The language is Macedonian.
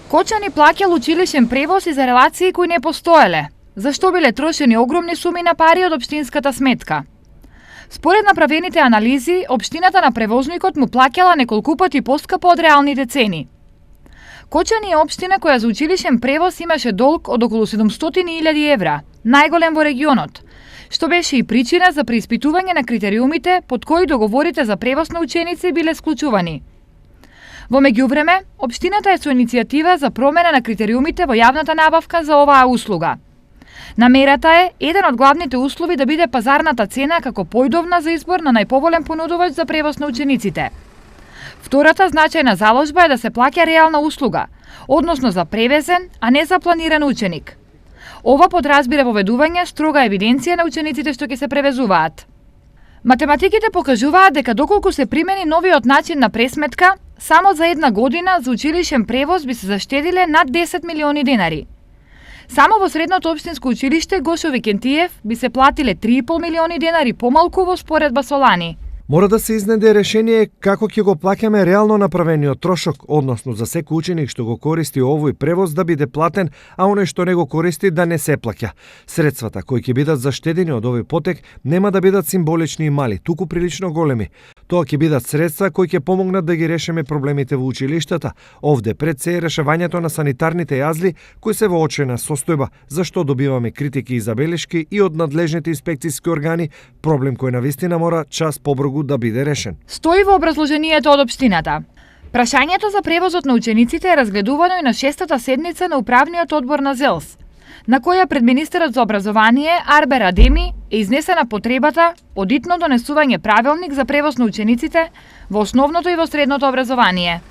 Кочани плаќал училишен превоз и за релации кои не постоеле, зашто биле трошени огромни суми на пари од општинската сметка. Според направените анализи, општината на превозникот му плаќала неколку пати поскапо од реалните цени. Кочани е општина која за училишен превоз имаше долг од околу 700.000 евра, најголем во регионот, што беше и причина за преиспитување на критериумите под кои договорите за превоз на ученици биле склучувани. Во меѓувреме, општината е со иницијатива за промена на критериумите во јавната набавка за оваа услуга. Намерата е еден од главните услови да биде пазарната цена како појдовна за избор на најповолен понудувач за превоз на учениците. Втората значајна заложба е да се плаќа реална услуга, односно за превезен, а не за планиран ученик. Ова подразбира воведување строга евиденција на учениците што ќе се превезуваат. Математиките покажуваат дека доколку се примени новиот начин на пресметка, само за една година за училишен превоз би се заштедиле над 10 милиони денари. Само во средното општинско училиште Гошо Викентиев би се платиле 3,5 милиони денари помалку во споредба со лани. Мора да се изнеде решение како ќе го плаќаме реално направениот трошок, односно за секој ученик што го користи овој превоз да биде платен, а оној што не го користи да не се плаќа. Средствата кои ќе бидат заштедени од овој потек нема да бидат символични и мали, туку прилично големи. Тоа ќе бидат средства кои ќе помогнат да ги решиме проблемите во училиштата. Овде пред се е решавањето на санитарните јазли кои се во очена состојба, зашто добиваме критики и забелешки и од надлежните инспекцијски органи, проблем кој навистина мора час побрзо да биде решен. Стои во образложението од општината. Прашањето за превозот на учениците е разгледувано и на 6-та седница на управниот одбор на ЗЕЛС, на која пред министерот за образование Арбер Адеми е изнесена потребата од итно донесување правилник за превоз на учениците во основното и во средното образование.